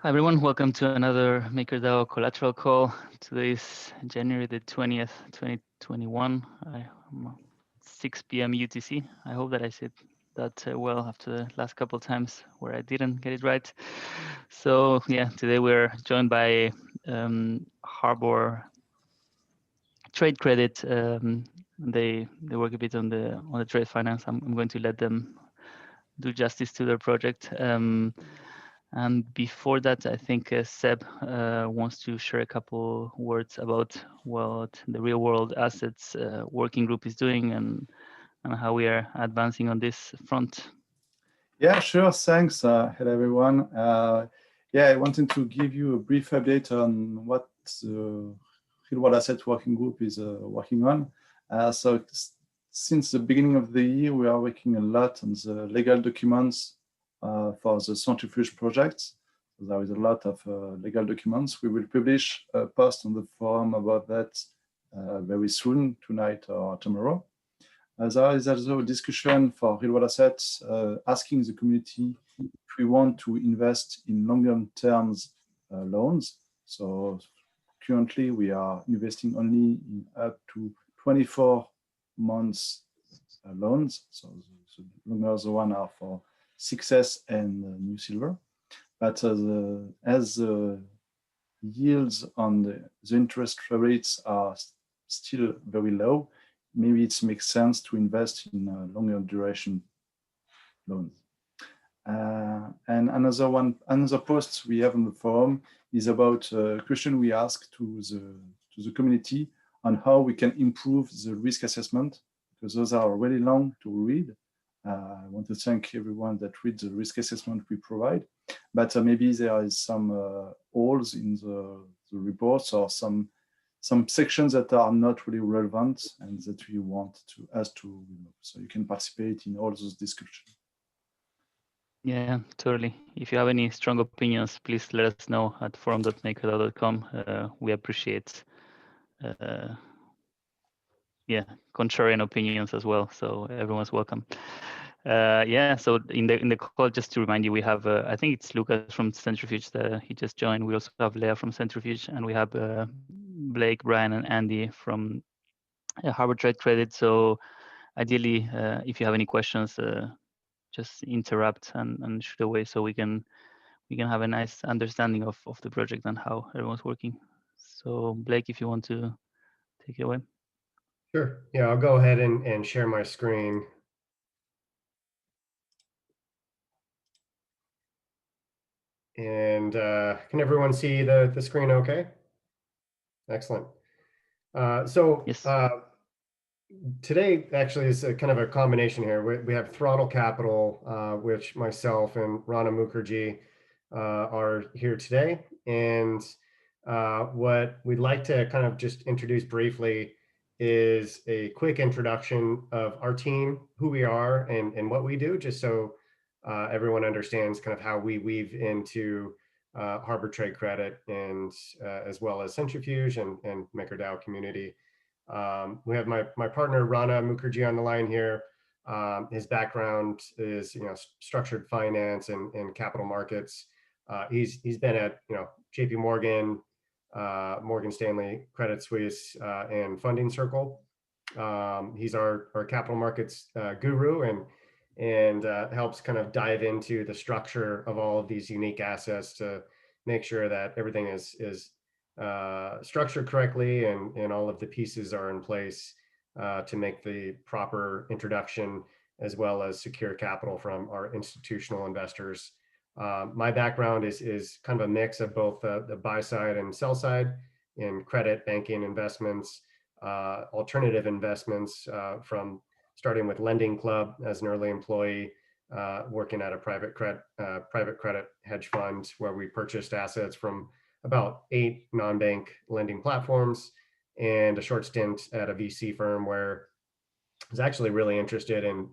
Hi everyone, welcome to another MakerDAO Collateral call. Today is January the 20th, 2021, 6 p.m. UTC. I hope that I said that well after the last couple of times where I didn't get it right. So yeah, today we're joined by Harbor Trade Credit. They work a bit on the trade finance. I'm going to let them do justice to their project. And before that, I think Seb wants to share a couple words about what the real world assets working group is doing and how we are advancing on this front. Yeah, sure. Thanks. Hello, everyone. I wanted to give you a brief update on what the real world asset working group is working on. Since the beginning of the year, we are working a lot on the legal documents for the centrifuge project. There is a lot of legal documents. We will publish a post on the forum about that very soon, tonight or tomorrow. There is also a discussion for real world assets, asking the community if we want to invest in longer terms loans. So currently we are investing only in up to 24 months loans. So the longer the one are for 6S and New Silver. But as the yields on the interest rates are still very low, maybe it makes sense to invest in longer duration loans. And another post we have on the forum is about a question we asked to the community on how we can improve the risk assessment, because those are really long to read. I want to thank everyone that reads the risk assessment we provide, but maybe there is some holes in the reports or some sections that are not really relevant and that we want us to remove. So you can participate in all those discussions. Yeah, totally. If you have any strong opinions, please let us know at forum.makerdao.com. We appreciate contrarian opinions as well. So everyone's welcome. So in the call, just to remind you, we have I think it's Lucas from Centrifuge that he just joined. We also have Leah from Centrifuge, and we have Blake, Brian, and Andy from Harbor Trade Credit. So ideally, if you have any questions, just interrupt and shoot away so we can have a nice understanding of the project and how everyone's working. So Blake, if you want to take it away. Sure. Yeah, I'll go ahead and share my screen. And can everyone see the screen okay? Excellent. Yes. Today actually is a kind of a combination here. We have Throttle Capital, which myself and Rana Mukherjee are here today. And what we'd like to kind of just introduce briefly is a quick introduction of our team, who we are and what we do, just so everyone understands kind of how we weave into Harbor Trade Credit and as well as Centrifuge and MakerDAO community. We have my partner Rana Mukherjee on the line here. His background is structured finance and capital markets. He's been at JP Morgan, Morgan Stanley, Credit Suisse, and Funding Circle. He's our capital markets guru and helps kind of dive into the structure of all of these unique assets to make sure that everything is structured correctly and all of the pieces are in place to make the proper introduction as well as secure capital from our institutional investors. My background is kind of a mix of both the buy side and sell side in credit, banking, investments, alternative investments, from starting with Lending Club as an early employee, working at a private credit hedge fund where we purchased assets from about 8 non-bank lending platforms, and a short stint at a VC firm where I was actually really interested in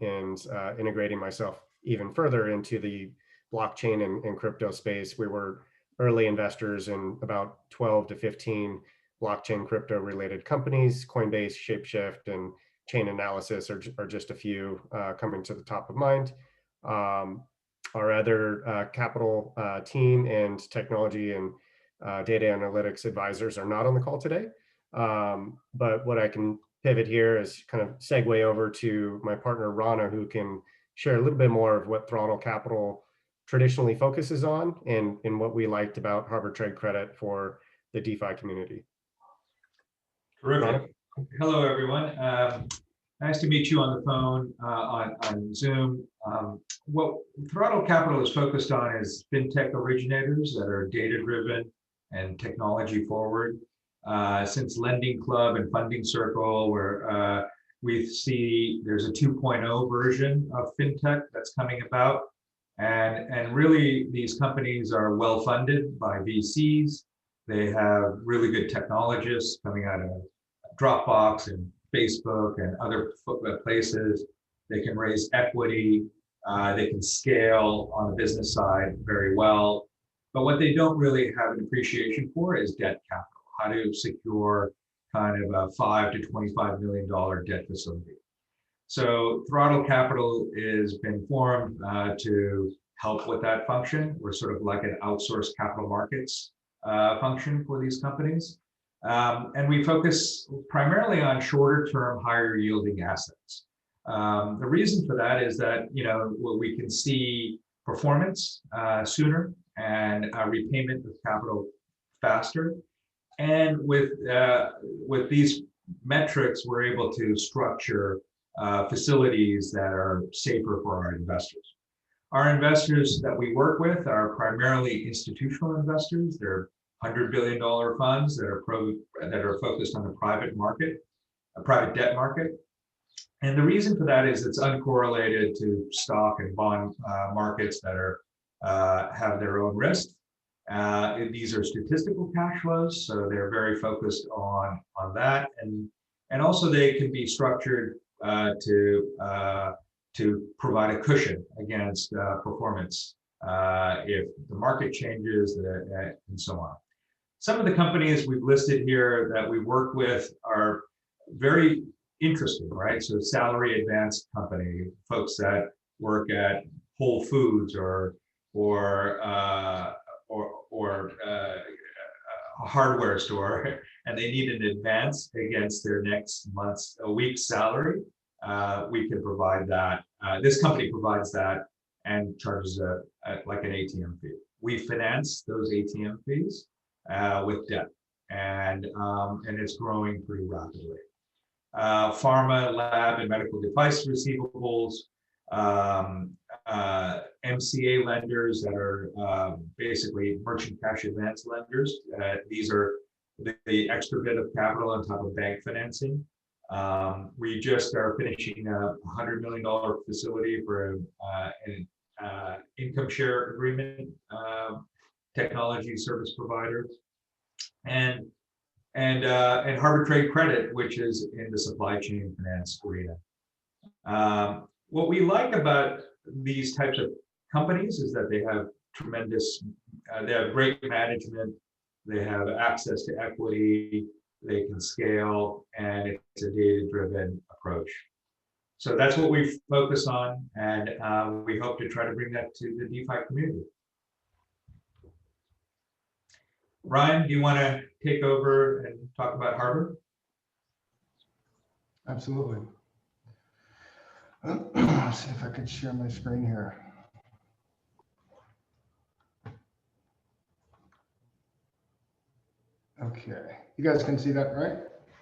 integrating myself even further into the blockchain and crypto space. We were early investors in about 12 to 15 blockchain crypto related companies. Coinbase, Shapeshift, and Chain Analysis are just a few coming to the top of mind. our other capital team and technology and data analytics advisors are not on the call today. But what I can pivot here is kind of segue over to my partner, Rana, who can share a little bit more of what Throttle Capital traditionally focuses on and what we liked about Harbor Trade Credit for the DeFi community. Terrific. Rana? Hello, everyone. Nice to meet you on the phone, on Zoom. What Throttle Capital is focused on is fintech originators that are data-driven and technology-forward. Since Lending Club and Funding Circle, where we see there's a 2.0 version of fintech that's coming about. And really, these companies are well-funded by VCs. They have really good technologists coming out of Dropbox and Facebook and other places. They can raise equity. They can scale on the business side very well. But what they don't really have an appreciation for is debt capital, how to secure kind of a $5 to $25 million debt facility. So Throttle Capital has been formed to help with that function. We're sort of like an outsourced capital markets function for these companies. And we focus primarily on shorter term, higher yielding assets. The reason for that is that, we can see performance sooner and repayment of capital faster. And with these metrics, we're able to structure facilities that are safer for our investors. Our investors that we work with are primarily institutional investors. They're $100 billion funds that are focused on the private market, a private debt market. And the reason for that is it's uncorrelated to stock and bond markets that have their own risk. These are statistical cash flows, so they're very focused on that, and also they can be structured to provide a cushion against performance if the market changes and so on. Some of the companies we've listed here that we work with are very interesting, right? So salary advance company, folks that work at Whole Foods or a hardware store, and they need an advance against their next week's salary. We can provide that. This company provides that and charges like an ATM fee. We finance those ATM fees with debt, and it's growing pretty rapidly. Pharma, lab, and medical device receivables, MCA lenders that are basically merchant cash advance lenders. These are the extra bit of capital on top of bank financing. We just are finishing a $100 million facility for an income share agreement technology service provider, and Harbor Trade Credit, which is in the supply chain finance arena. What we like about these types of companies is that they have they have great management, they have access to equity, they can scale, and it's a data-driven approach. So that's what we focus on, and we hope to try to bring that to the DeFi community. Ryan, do you want to take over and talk about Harbor? Absolutely. Let's see if I can share my screen here. Okay, you guys can see that, right?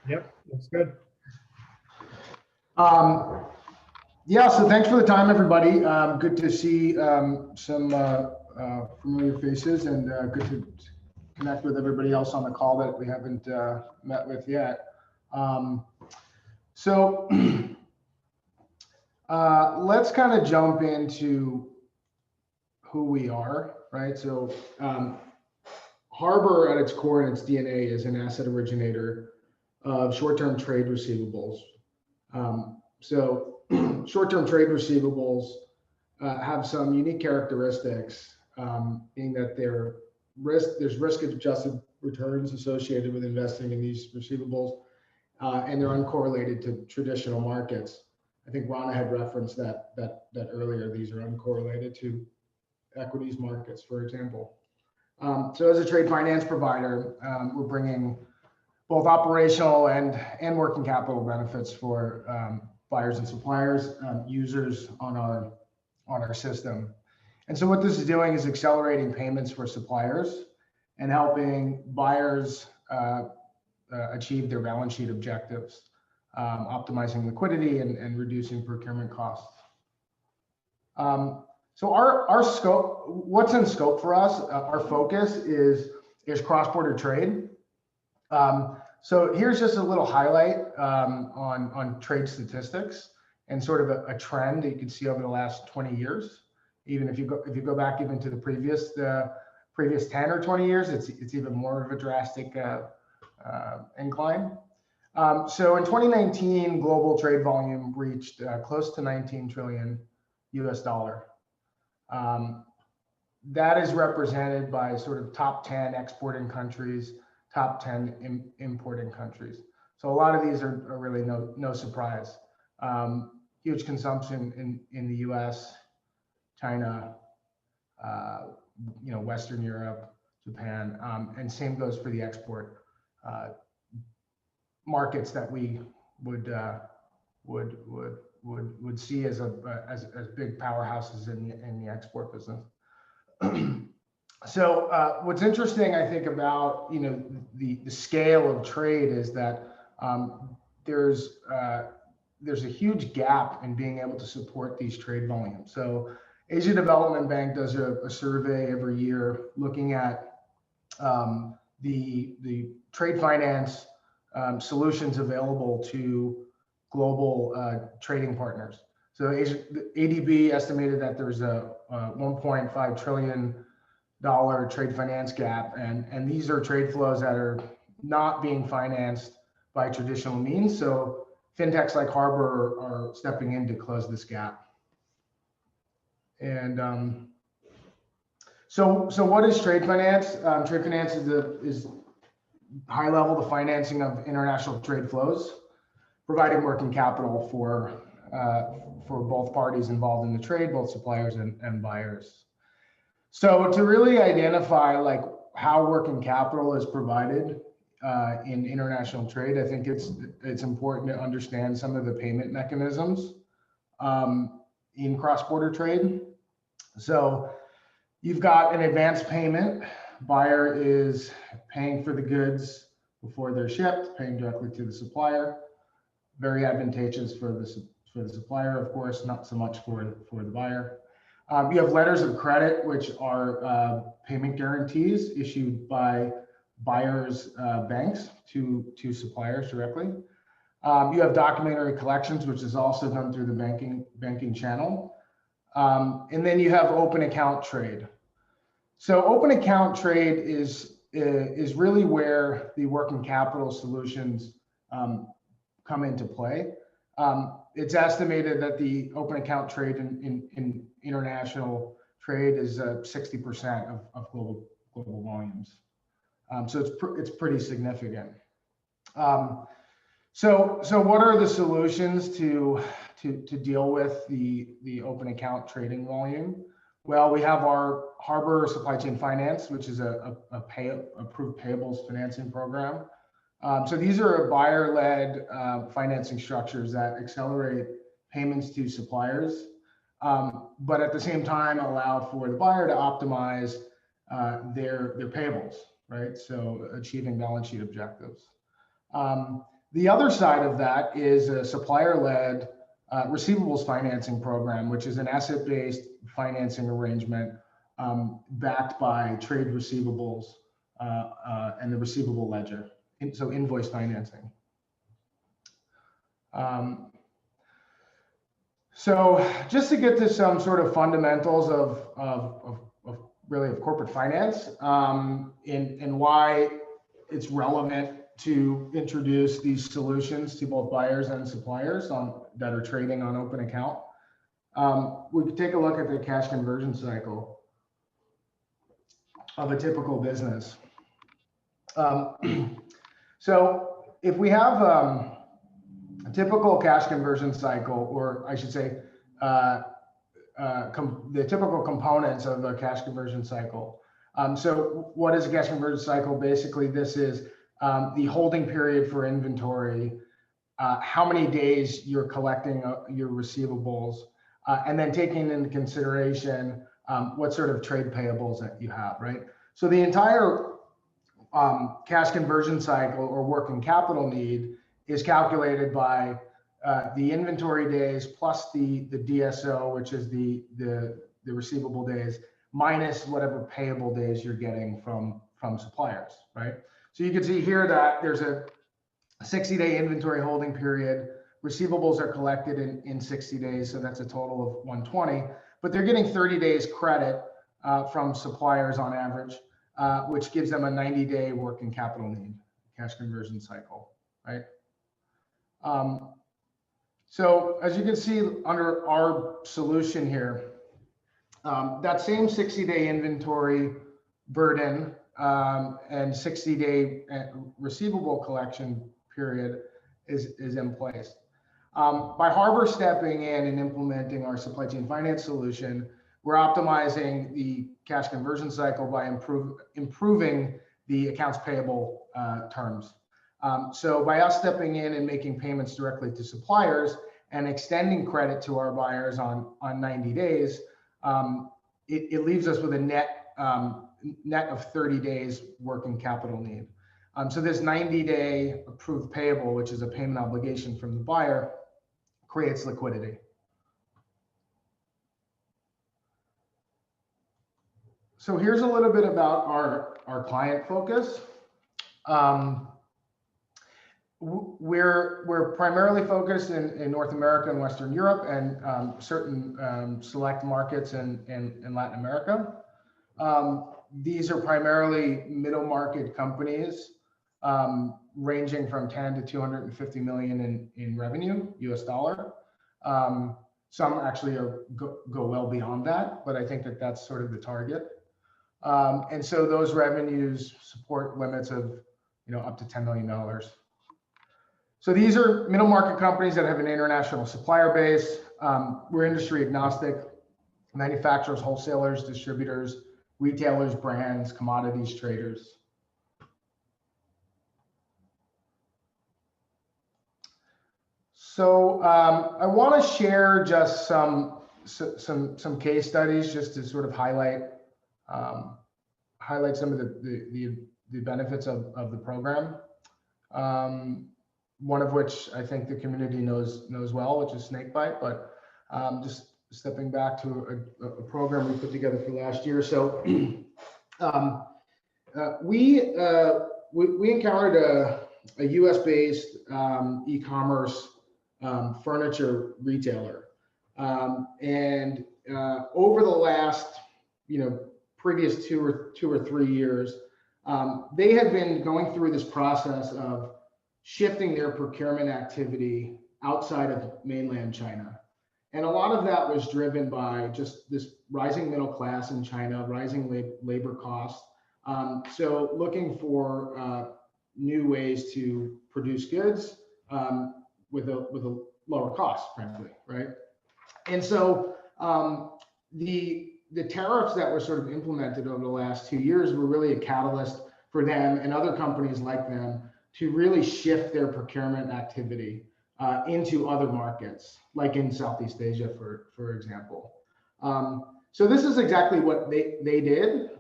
Yep, that's good. Yeah, so thanks for the time, everybody. Good to see some familiar faces, and good to connect with everybody else on the call that we haven't met with yet. So let's kind of jump into who we are, right? So Harbor at its core and its DNA is an asset originator of short-term trade receivables. So short-term trade receivables have some unique characteristics, being that there's risk-adjusted returns associated with investing in these receivables, and they're uncorrelated to traditional markets. I think Rana had referenced that earlier. These are uncorrelated to equities markets, for example. So as a trade finance provider, we're bringing both operational and working capital benefits for buyers and suppliers, users on our system. And so what this is doing is accelerating payments for suppliers and helping buyers achieve their balance sheet objectives, optimizing liquidity and reducing procurement costs. So our scope, what's in scope for us, our focus is cross-border trade. So here's just a little highlight on trade statistics and sort of a trend that you can see over the last 20 years. Even if you go back even to the previous 10 or 20 years, it's even more of a drastic incline. So in 2019, global trade volume reached close to 19 trillion US dollar. That is represented by sort of top 10 exporting countries, top 10 importing countries. So a lot of these are really no surprise. Huge consumption in the US, China, Western Europe, Japan, and same goes for the export markets that we would see as big powerhouses in the export business. So what's interesting, I think, about the scale of trade is that there's a huge gap in being able to support these trade volumes. So Asia Development Bank does a survey every year looking at the trade finance solutions available to global trading partners. So ADB estimated that there's a $1.5 trillion trade finance gap, and these are trade flows that are not being financed by traditional means. So fintechs like Harbor are stepping in to close this gap. And so what is trade finance? Trade finance is high level the financing of international trade flows, providing working capital for both parties involved in the trade, both suppliers and buyers. So to really identify like how working capital is provided in international trade, I think it's important to understand some of the payment mechanisms in cross-border trade. So you've got an advance payment. Buyer is paying for the goods before they're shipped, paying directly to the supplier. Very advantageous for the supplier, of course, not so much for the buyer. You have letters of credit, which are payment guarantees issued by buyers' banks to suppliers directly. You have documentary collections, which is also done through the banking channel. And then you have open account trade. So open account trade is really where the working capital solutions come into play. It's estimated that the open account trade in international trade is 60% of global volumes. So it's pretty significant. So what are the solutions to deal with the open account trading volume? Well, we have our Harbor Supply Chain Finance, which is a approved payables financing program. So these are buyer-led financing structures that accelerate payments to suppliers, but at the same time allow for the buyer to optimize their payables, right? So achieving balance sheet objectives. The other side of that is a supplier-led receivables financing program, which is an asset-based financing arrangement backed by trade receivables and the receivable ledger. So invoice financing. So just to get to some sort of fundamentals of corporate finance and why it's relevant to introduce these solutions to both buyers and suppliers that are trading on open account. We could take a look at the cash conversion cycle of a typical business. So if we have a typical cash conversion cycle, or I should say, the typical components of a cash conversion cycle. So what is a cash conversion cycle? Basically, this is the holding period for inventory, how many days you're collecting your receivables, and then taking into consideration what sort of trade payables that you have, right? So the entire cash conversion cycle or working capital need is calculated by the inventory days plus the DSO, which is the receivable days, minus whatever payable days you're getting from suppliers, right? So you can see here that there's a 60-day inventory holding period. Receivables are collected in 60 days, so that's a total of 120. But they're getting 30 days credit from suppliers on average, which gives them a 90-day working capital need, cash conversion cycle, right? So as you can see under our solution here, that same 60-day inventory burden and 60-day receivable collection period is in place. By Harbor stepping in and implementing our supply chain finance solution, we're optimizing the cash conversion cycle by improving the accounts payable terms. So by us stepping in and making payments directly to suppliers and extending credit to our buyers on 90 days, it leaves us with a net of 30 days working capital need. So this 90-day approved payable, which is a payment obligation from the buyer, creates liquidity. So here's a little bit about our client focus. We're primarily focused in North America and Western Europe and certain select markets in Latin America. These are primarily middle market companies ranging from 10 to 250 million in revenue, US dollar. Some actually go well beyond that, but I think that's sort of the target. And so those revenues support limits of up to $10 million. So these are middle market companies that have an international supplier base. We're industry agnostic, manufacturers, wholesalers, distributors, retailers, brands, commodities, traders. So I want to share just some case studies just to sort of highlight some of the benefits of the program. One of which I think the community knows well, which is snakebite. But just stepping back to a program we put together for last year. So we encountered a US-based e-commerce furniture retailer, and over the last previous two or 3 years, they had been going through this process of shifting their procurement activity outside of mainland China. And a lot of that was driven by just this rising middle class in China, rising labor costs. So looking for new ways to produce goods with a lower cost, frankly, right? And so the tariffs that were sort of implemented over the last 2 years were really a catalyst for them and other companies like them to really shift their procurement activity into other markets, like in Southeast Asia, for example. So this is exactly what they did.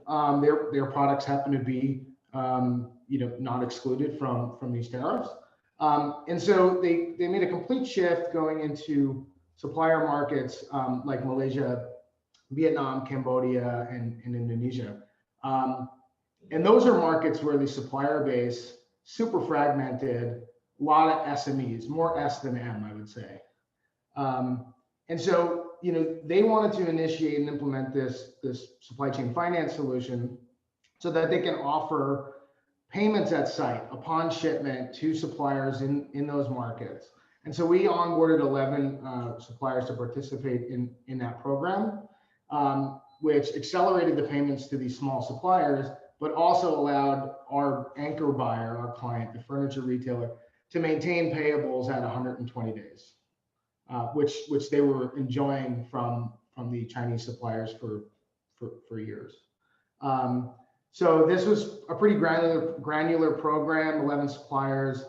Their products happen to be not excluded from these tariffs. And so they made a complete shift going into supplier markets like Malaysia, Vietnam, Cambodia, and Indonesia. And those are markets where the supplier base, super fragmented, a lot of SMEs, more S than M, I would say. And so, they wanted to initiate and implement this supply chain finance solution so that they can offer payments at site upon shipment to suppliers in those markets. And so we onboarded 11 suppliers to participate in that program, which accelerated the payments to these small suppliers, but also allowed our anchor buyer, our client, the furniture retailer, to maintain payables at 120 days, which they were enjoying from the Chinese suppliers for years. So this was a pretty granular program, 11 suppliers,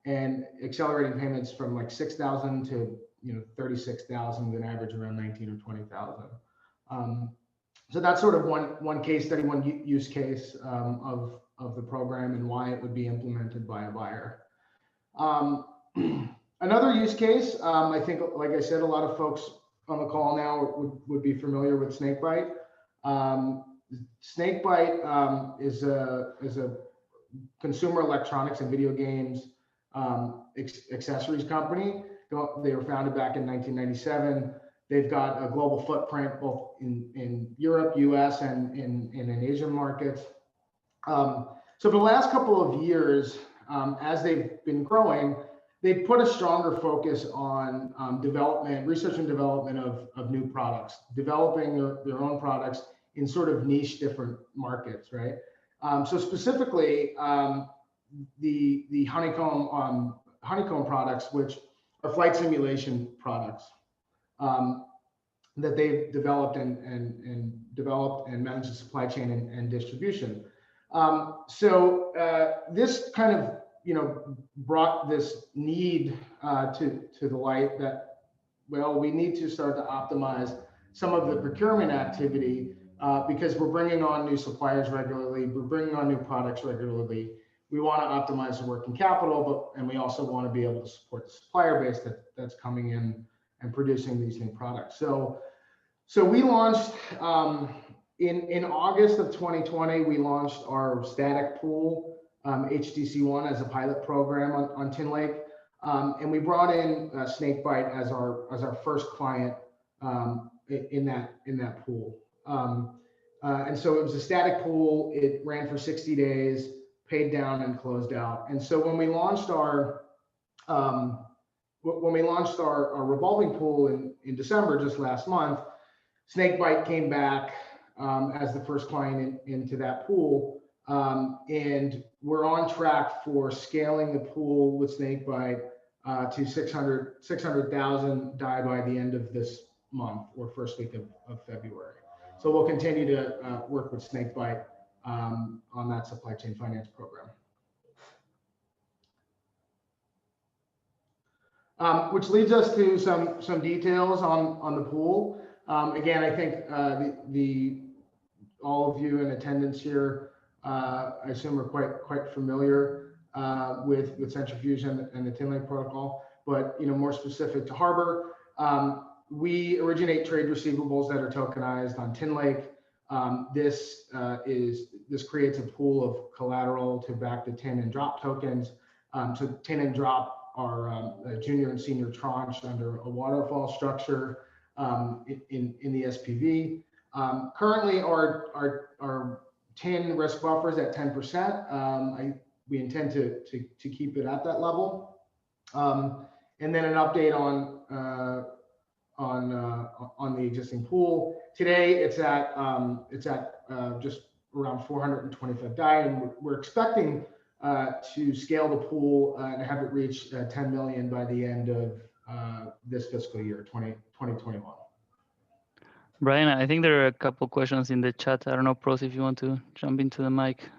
and accelerating payments from like 6,000 to 36,000, with an average around 19 or 20,000. So that's sort of one case study, one use case of the program and why it would be implemented by a buyer. Another use case, I think, like I said, a lot of folks on the call now would be familiar with Snakebite. Snakebite is a consumer electronics and video games accessories company. They were founded back in 1997. They've got a global footprint both in Europe, US, and in Asian markets. So for the last couple of years, as they've been growing, they've put a stronger focus on research and development of new products, developing their own products in sort of niche different markets, right? So specifically, the honeycomb products, which are flight simulation products that they've developed and managed the supply chain and distribution. So this kind of brought this need to the light that, well, we need to start to optimize some of the procurement activity because we're bringing on new suppliers regularly, we're bringing on new products regularly. We want to optimize the working capital, and we also want to be able to support the supplier base that's coming in and producing these new products. So we launched in August of 2020. We launched our static pool HTC1 as a pilot program on Tin Lake, and we brought in Snakebite as our first client in that pool. And so it was a static pool. It ran for 60 days, paid down and closed out. And so when we launched our revolving pool in December, just last month, Snakebite came back as the first client into that pool. And we're on track for scaling the pool with Snakebite to 600,000 DAI by the end of this month or first week of February. So we'll continue to work with Snakebite on that supply chain finance program. Which leads us to some details on the pool. Again, I think all of you in attendance here, I assume, are quite familiar with centrifuge and the Tin Lake protocol. But more specific to Harbor, we originate trade receivables that are tokenized on Tin Lake. This creates a pool of collateral to back the tin and drop tokens. So tin and drop are a junior and senior tranche under a waterfall structure in the SPV. Currently, our tin risk buffer is at 10%. We intend to keep it at that level. And then an update on the existing pool. Today, it's at just around 425 DAI, and we're expecting to scale the pool and have it reach 10 million by the end of this fiscal year, 2021. Brian, I think there are a couple questions in the chat. I don't know, Pros, if you want to jump into the mic.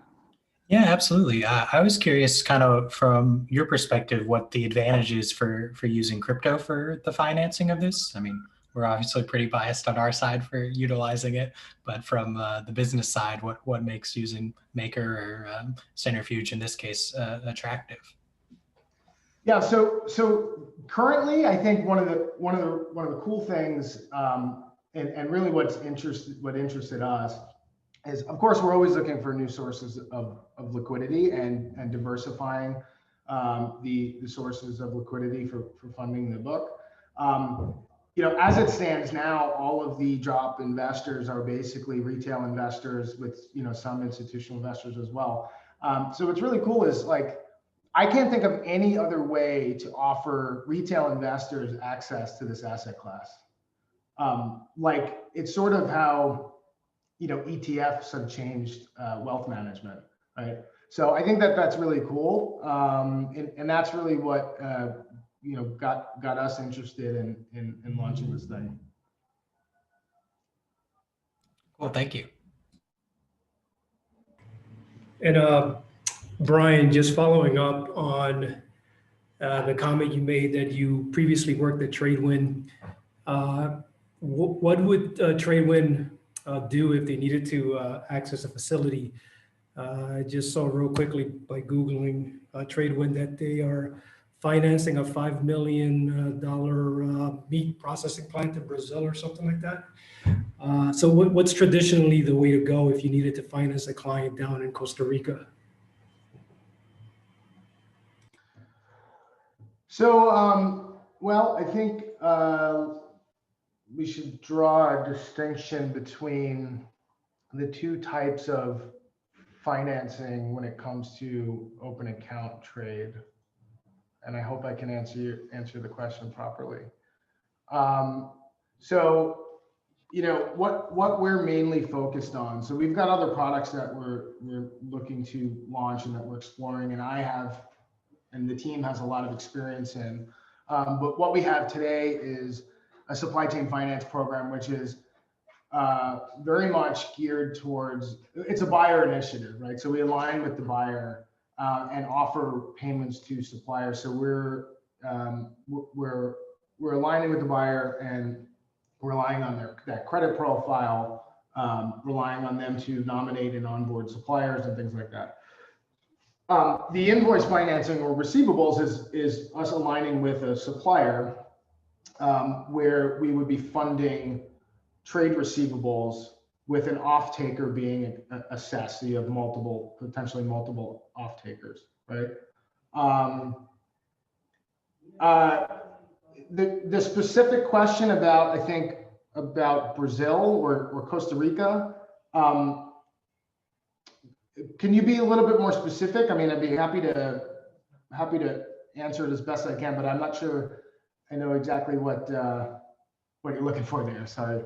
Yeah, absolutely. I was curious, kind of from your perspective, what the advantage is for using crypto for the financing of this. I mean, we're obviously pretty biased on our side for utilizing it, but from the business side, what makes using Maker or Centrifuge in this case attractive? Yeah, so currently, I think one of the cool things, and really what interested us is, of course, we're always looking for new sources of liquidity and diversifying the sources of liquidity for funding the book. As it stands now, all of the drop investors are basically retail investors with some institutional investors as well. So what's really cool is, like, I can't think of any other way to offer retail investors access to this asset class. Like, it's sort of how ETFs have changed wealth management, right? So I think that's really cool, and that's really what got us interested in launching this thing. Well, thank you. And Brian, just following up on the comment you made that you previously worked at Tradewin, what would Tradewin do if they needed to access a facility? I just saw real quickly by Googling Tradewin that they are financing a $5 million meat processing plant in Brazil or something like that. So what's traditionally the way to go if you needed to finance a client down in Costa Rica? So, well, I think we should draw a distinction between the two types of financing when it comes to open account trade. And I hope I can answer the question properly. So, you know, what we're mainly focused on. So we've got other products that we're looking to launch and that we're exploring, and I have, and the team has a lot of experience in. But what we have today is a supply chain finance program, which is very much geared towards, it's a buyer initiative, right? So we align with the buyer and offer payments to suppliers. So we're aligning with the buyer and relying on that credit profile, relying on them to nominate and onboard suppliers and things like that. The invoice financing or receivables is us aligning with a supplier where we would be funding trade receivables with an off-taker being assessed. So you have potentially multiple off-takers, right? The specific question about, I think, about Brazil or Costa Rica, can you be a little bit more specific? I mean, I'd be happy to answer it as best I can, but I'm not sure I know exactly what you're looking for there. Sorry.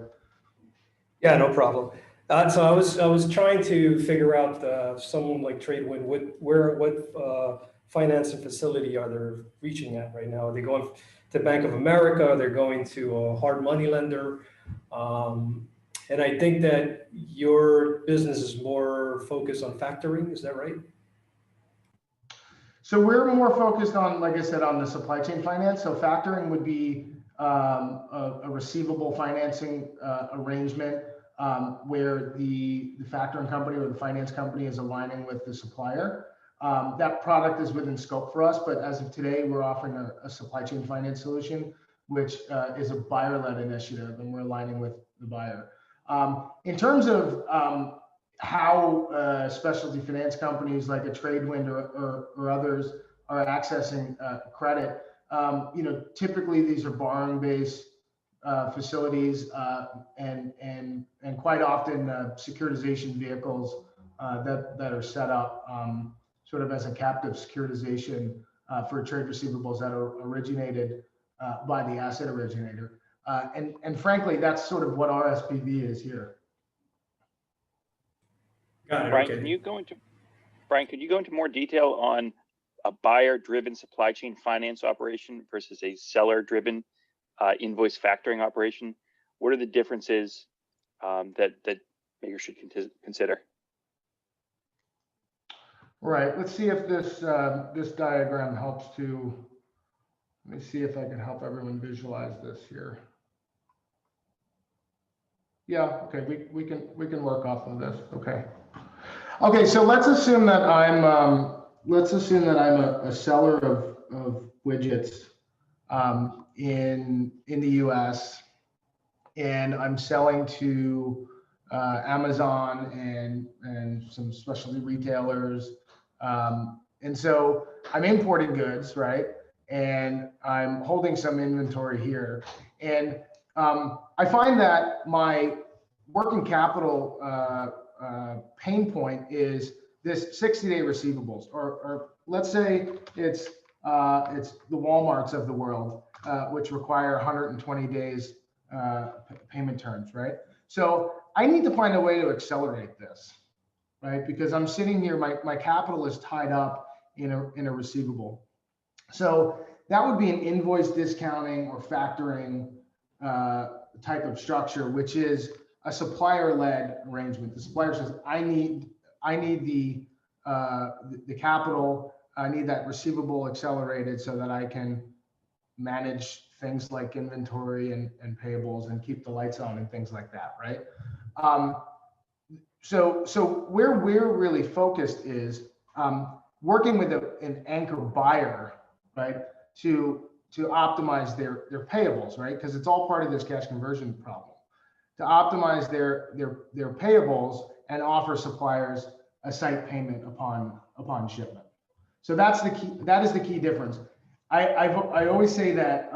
Yeah, no problem. So I was trying to figure out someone like Tradewin, what financing facility are they reaching at right now? Are they going to Bank of America? Are they going to a hard money lender? And I think that your business is more focused on factoring. Is that right? So we're more focused on, like I said, on the supply chain finance. So factoring would be a receivable financing arrangement where the factoring company or the finance company is aligning with the supplier. That product is within scope for us, but as of today, we're offering a supply chain finance solution, which is a buyer-led initiative, and we're aligning with the buyer. In terms of how specialty finance companies like a Tradewin or others are accessing credit, you know, typically these are borrowing-based facilities and quite often securitization vehicles that are set up sort of as a captive securitization for trade receivables that are originated by the asset originator. And frankly, that's sort of what our SPV is here. Got it. Brian, Okay. could you go into more detail on a buyer-driven supply chain finance operation versus a seller-driven invoice factoring operation? What are the differences that makers should consider? Right. Let's see if this diagram helps to. Let me see if I can help everyone visualize this here. Yeah. Okay. We can work off of this. Okay. Okay. So let's assume that I'm a seller of widgets in the U.S. and I'm selling to Amazon and some specialty retailers. And so I'm importing goods, right? And I'm holding some inventory here. And I find that my working capital pain point is this 60-day receivables, or let's say it's the Walmarts of the world, which require 120 days payment terms, right? So I need to find a way to accelerate this, right? Because I'm sitting here, my capital is tied up in a receivable. So that would be an invoice discounting or factoring type of structure, which is a supplier-led arrangement. The supplier says, I need the capital, I need that receivable accelerated so that I can manage things like inventory and payables and keep the lights on and things like that, right? So where we're really focused is working with an anchor buyer, right, to optimize their payables, right? Because it's all part of this cash conversion problem. To optimize their payables and offer suppliers a site payment upon shipment. So that's the key. That is the key difference. I always say that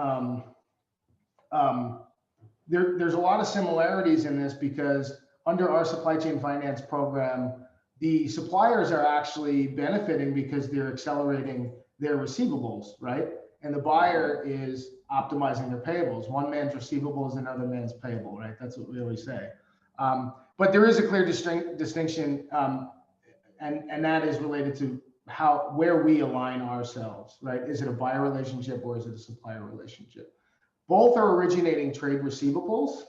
there's a lot of similarities in this, because under our supply chain finance program, the suppliers are actually benefiting because they're accelerating their receivables, right? And the buyer is optimizing their payables. One man's receivable is another man's payable, right? That's what we always say. But there is a clear distinction, and that is related to where we align ourselves, right? Is it a buyer relationship or is it a supplier relationship? Both are originating trade receivables,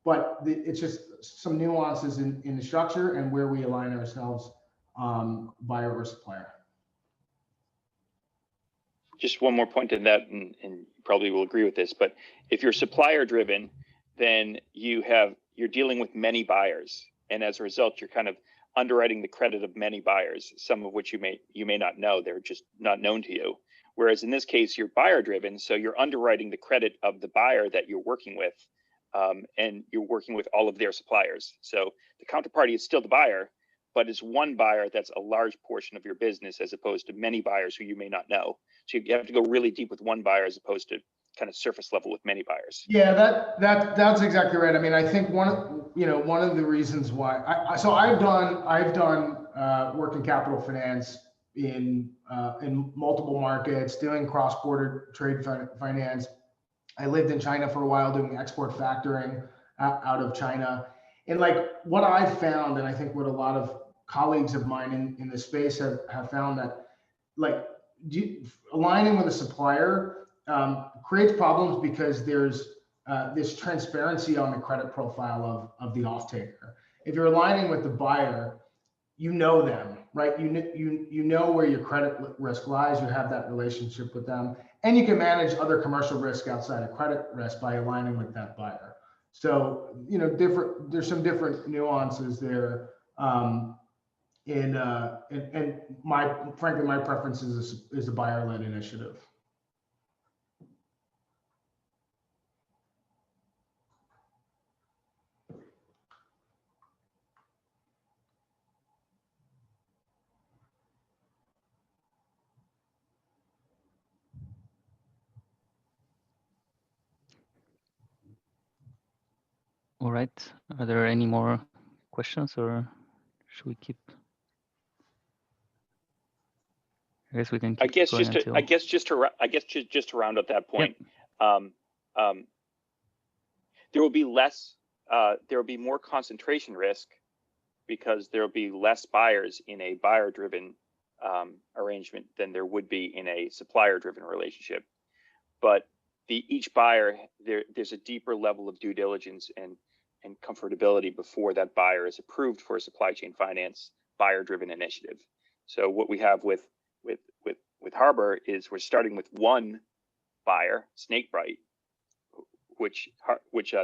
but it's just some nuances in the structure and where we align ourselves, buyer or supplier. Just one more point in that, and you probably will agree with this, but if you're supplier driven, then you're dealing with many buyers. And as a result, you're kind of underwriting the credit of many buyers, some of which you may not know, they're just not known to you. Whereas in this case, you're buyer driven, so you're underwriting the credit of the buyer that you're working with, and you're working with all of their suppliers. So the counterparty is still the buyer, but it's one buyer that's a large portion of your business as opposed to many buyers who you may not know. So you have to go really deep with one buyer as opposed to kind of surface level with many buyers. Yeah, that's exactly right. I mean, I think one of the reasons why I've done working capital finance in multiple markets, doing cross-border trade finance. I lived in China for a while doing export factoring out of China. And like what I've found, and I think what a lot of colleagues of mine in the space have found, that like aligning with a supplier creates problems because there's this transparency on the credit profile of the off-taker. If you're aligning with the buyer, you know them, right? You know where your credit risk lies. You have that relationship with them, and you can manage other commercial risk outside of credit risk by aligning with that buyer. So there's some different nuances there. And frankly, my preference is a buyer-led initiative. All right. Are there any more questions, or should we keep? I guess we can keep going until... I guess just to round up that point, yep. There will be less. There will be more concentration risk because there will be less buyers in a buyer-driven arrangement than there would be in a supplier-driven relationship. But each buyer, there's a deeper level of due diligence and comfortability before that buyer is approved for a supply chain finance buyer-driven initiative. So what we have with Harbor is we're starting with one buyer, Snakebright, which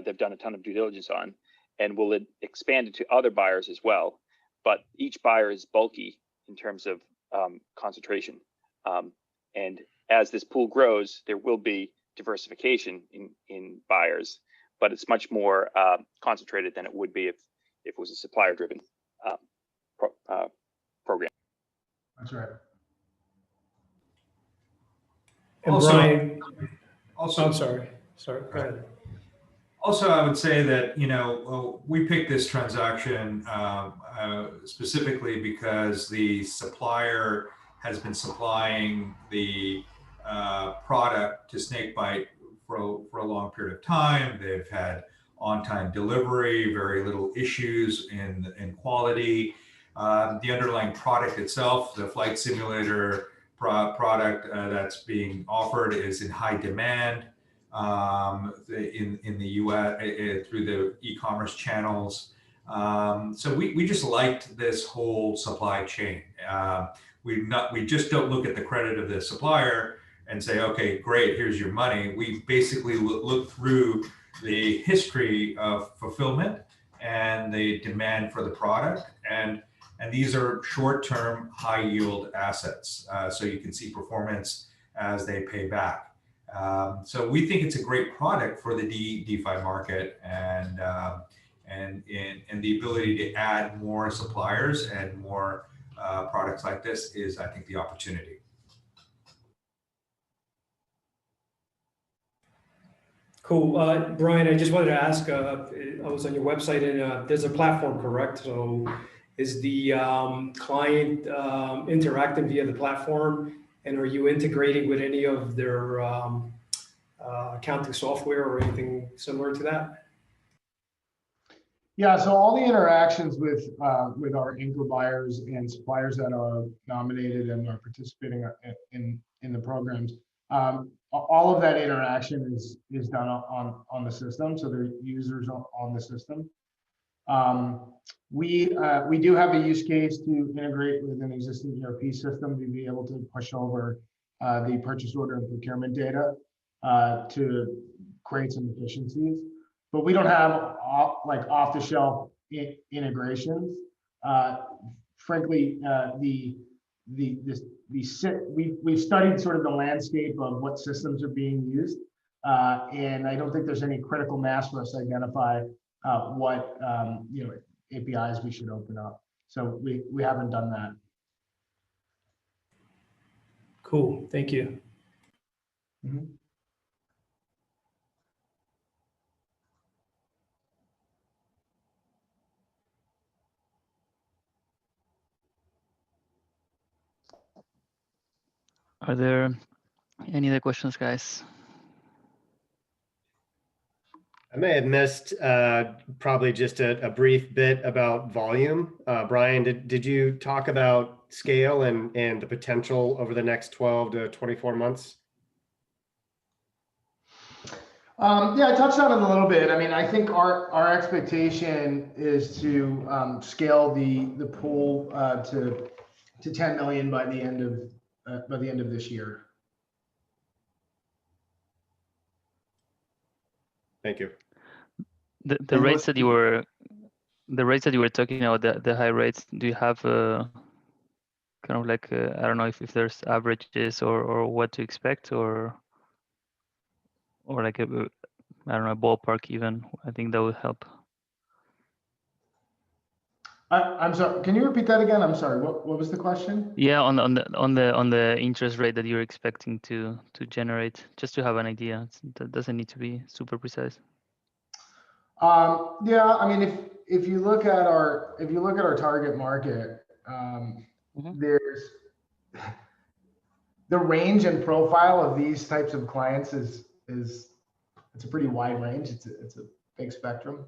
they've done a ton of due diligence on, and will expand it to other buyers as well. But each buyer is bulky in terms of concentration. And as this pool grows, there will be diversification in buyers, but it's much more concentrated than it would be if it was a supplier-driven program. That's right. And also, Brian, also, I'm sorry. Go ahead. Also, I would say that, we picked this transaction specifically because the supplier has been supplying the product to Snakebite for a long period of time. They've had on-time delivery, very little issues in quality. The underlying product itself, the flight simulator product that's being offered, is in high demand. in the US through the e-commerce channels. So we just liked this whole supply chain. We just don't look at the credit of the supplier and say, okay, great, here's your money. We basically look through the history of fulfillment and the demand for the product. And these are short-term, high-yield assets. So you can see performance as they pay back. So we think it's a great product for the DeFi market, and the ability to add more suppliers and more products like this is, I think, the opportunity. Cool. Brian, I just wanted to ask, I was on your website and there's a platform, correct? So is the client interacting via the platform, and are you integrating with any of their accounting software or anything similar to that? Yeah, so all the interactions with our anchor buyers and suppliers that are nominated and are participating in the programs, all of that interaction is done on the system. So they're users on the system. We do have a use case to integrate with an existing ERP system to be able to push over the purchase order and procurement data to create some efficiencies. But we don't have off-the-shelf integrations. Frankly, we've studied sort of the landscape of what systems are being used, and I don't think there's any critical mass for us to identify what APIs we should open up. So we haven't done that. Cool. Thank you. Mm-hmm. Are there any other questions, guys? I may have missed probably just a brief bit about volume. Brian, did you talk about scale and the potential over the next 12 to 24 months? Yeah, I touched on it a little bit. I mean, I think our expectation is to scale the pool to 10 million by the end of this year. Thank you. The rates that you were talking about, the high rates, do you have kind of like I don't know if there's averages or what to expect, or like I don't know, a ballpark even? I think that would help. I'm sorry. Can you repeat that again? I'm sorry. What was the question? Yeah, on the interest rate that you're expecting to generate, just to have an idea. That doesn't need to be super precise. Yeah, I mean, if you look at our target market, there's the range and profile of these types of clients is it's a pretty wide range. It's a big spectrum.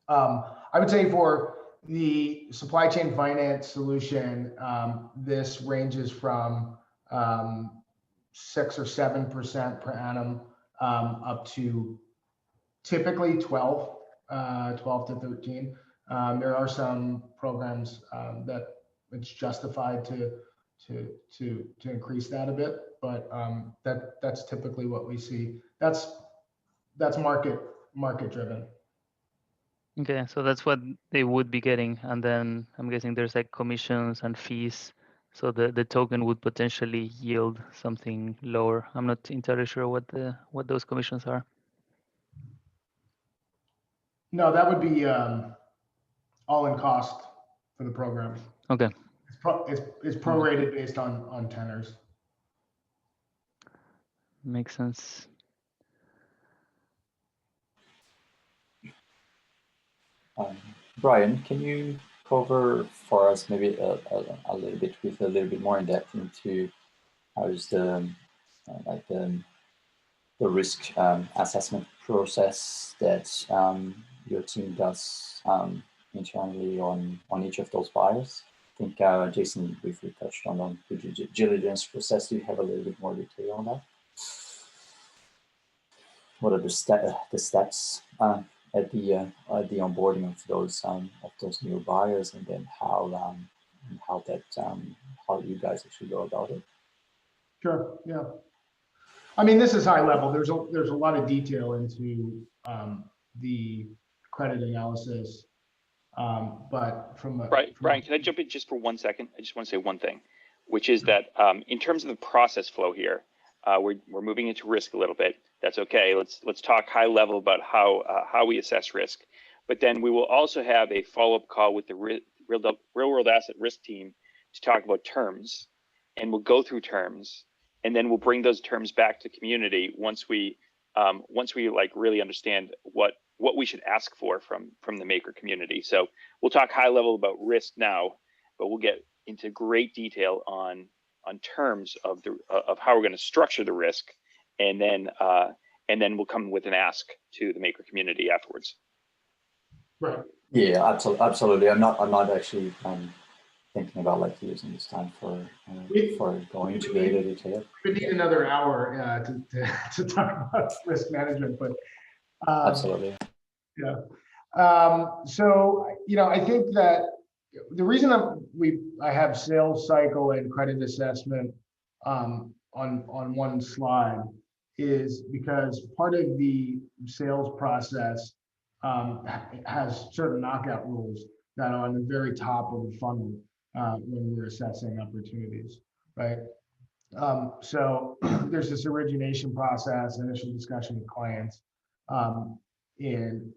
I would say for the supply chain finance solution, this ranges from 6 or 7% per annum up to typically 12 to 13. There are some programs that it's justified to increase that a bit, but that's typically what we see. That's market driven. Okay, so that's what they would be getting, and then I'm guessing there's like commissions and fees, so the token would potentially yield something lower. I'm not entirely sure what those commissions are. No, that would be all in cost for the program. Okay. It's prorated based on tenors. Makes sense. Brian, can you cover for us maybe a little bit with a little bit more in depth into how is the risk assessment process that your team does internally on each of those buyers? I think Jason briefly touched on the due diligence process. Do you have a little bit more detail on that? what are the steps at the onboarding of those new buyers, and then how you guys actually go about it. Sure. Yeah. I mean, this is high level. There's a lot of detail into the credit analysis, but from Brian, can I jump in just for 1 second? I just want to say one thing, which is that in terms of the process flow here, we're moving into risk a little bit. That's okay. Let's talk high level about how we assess risk, but then we will also have a follow-up call with the real world asset risk team to talk about terms, and we'll go through terms, and then we'll bring those terms back to the community once we like really understand what we should ask for from the maker community. So we'll talk high level about risk now, but we'll get into great detail on terms of how we're going to structure the risk, and then we'll come with an ask to the maker community afterwards. Right. Yeah, absolutely. I'm not actually thinking about like using this time for going into greater detail. We need another hour to talk about risk management, but absolutely. Yeah. So I think that the reason I have sales cycle and credit assessment on one slide is because part of the sales process has certain knockout rules that are on the very top of the funnel when we're assessing opportunities, right? So there's this origination process, initial discussion with clients, and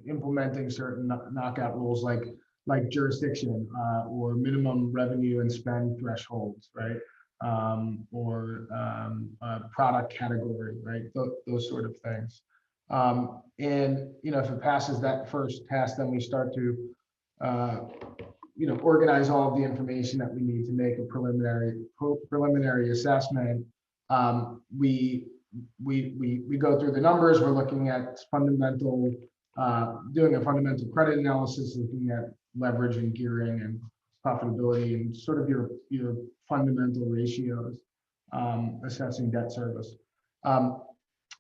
implementing certain knockout rules like jurisdiction or minimum revenue and spend thresholds, right? Or product category, right? Those sort of things. And if it passes that first test, then we start to organize all of the information that we need to make a preliminary assessment. We go through the numbers. We're looking at doing a fundamental credit analysis, looking at leverage and gearing and profitability and sort of your fundamental ratios, assessing debt service.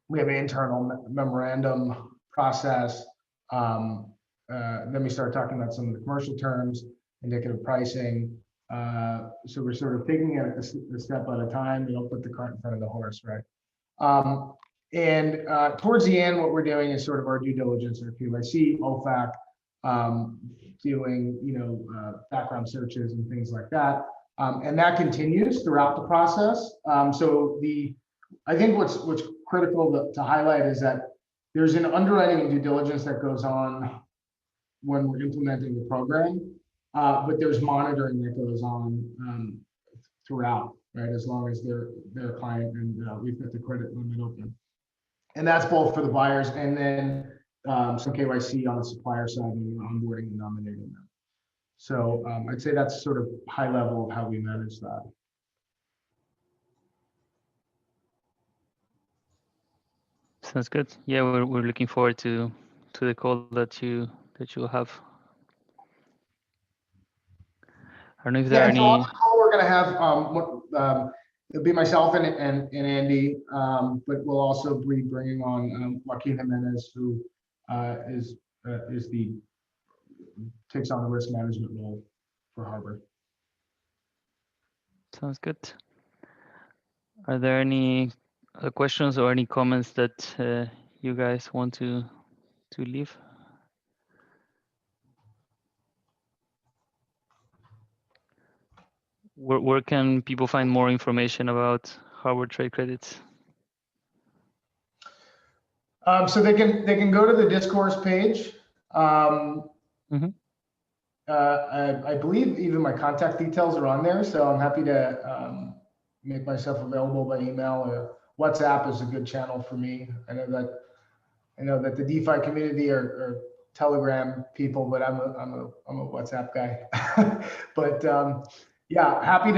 We have an internal memorandum process. Then we start talking about some of the commercial terms, indicative pricing. So we're sort of taking it a step at a time. We don't put the cart in front of the horse, right? And towards the end, what we're doing is sort of our due diligence or KYC, OFAC, doing background searches and things like that. And that continues throughout the process. So I think what's critical to highlight is that there's an underwriting and due diligence that goes on when we're implementing the program, but there's monitoring that goes on throughout, right? As long as they're a client and we've got the credit limit open. And that's both for the buyers and then some KYC on the supplier side and onboarding and nominating them. So I'd say that's sort of high level of how we manage that. Sounds good. Yeah, we're looking forward to the call that you'll have. I don't know if there are any. So on the call we're going to have it'll be myself and Andy, but we'll also be bringing on Joaquin Jimenez, who takes on the risk management role for Harbor. Sounds good. Are there any questions or any comments that you guys want to leave? Where can people find more information about Harbor Trade Credits? So they can go to the discourse page. I believe even my contact details are on there, so I'm happy to make myself available by email, or WhatsApp is a good channel for me. I know that the DeFi community are Telegram people, but I'm a WhatsApp guy. But yeah, happy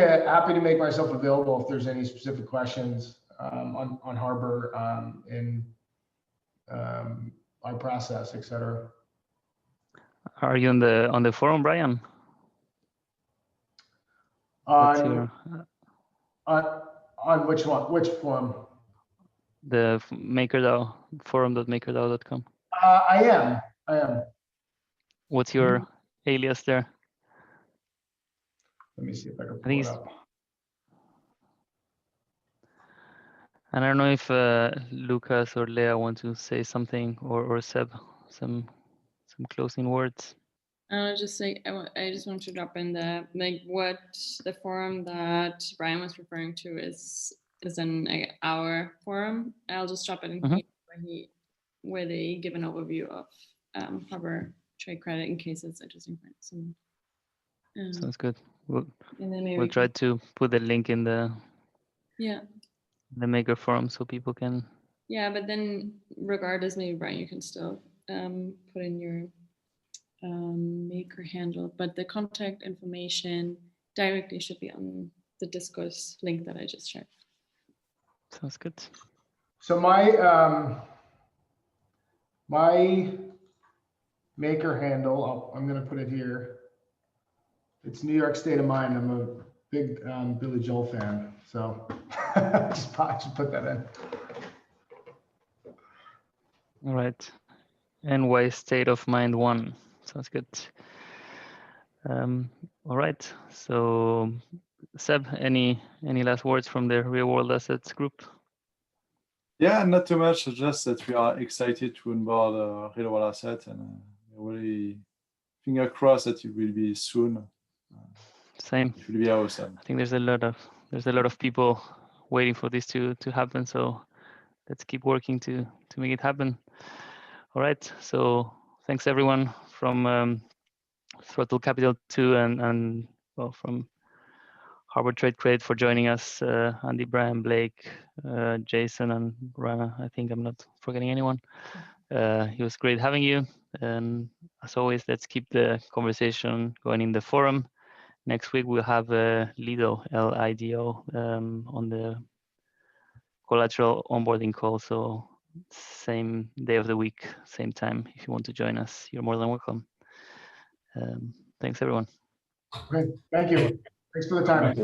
to make myself available if there's any specific questions on Harbor and our process, etc. Are you on the forum, Brian? On which one? Which forum? The MakerDAO forum.makerdao.com. I am. What's your alias there? Let me see if I can I pull think it it's, up. and I don't know if Lucas or Leah want to say something, or Seb, some closing words. I just say I just want to drop in the what the forum that Brian was referring to is our forum. I'll just drop it in here where they give an overview of harbor trade credit in case it's interesting for some. Sounds good. We'll try to put the link in the Maker forum so people can. Yeah, but then regardless, maybe Brian, you can still put in your Maker handle, but the contact information directly should be on the discourse link that I just shared. Sounds good. So my Maker handle, I'm going to put it here. It's New York State of Mind. I'm a big Billy Joel fan, so I should put that in. All right. NY State of Mind 1. Sounds good. All right. So, Seb, any last words from the Real World Assets group? Yeah, not too much. Just that we are excited to onboard Real World Asset, and really finger crossed that it will be soon. Same. It will be awesome. I think there's a lot of people waiting for this to happen. So let's keep working to make it happen. All right. So thanks everyone from Throttle Capital 2 and well, from Harbor Trade Credit for joining us. Andy, Brian, Blake, Jason, and Rana. I think I'm not forgetting anyone. It was great having you. And as always, let's keep the conversation going in the forum. Next week, we'll have Lido, L-I-D-O, on the Collateral onboarding call. So same day of the week, same time. If you want to join us, you're more than welcome. Thanks, everyone. Okay, thank you. Thanks for the time.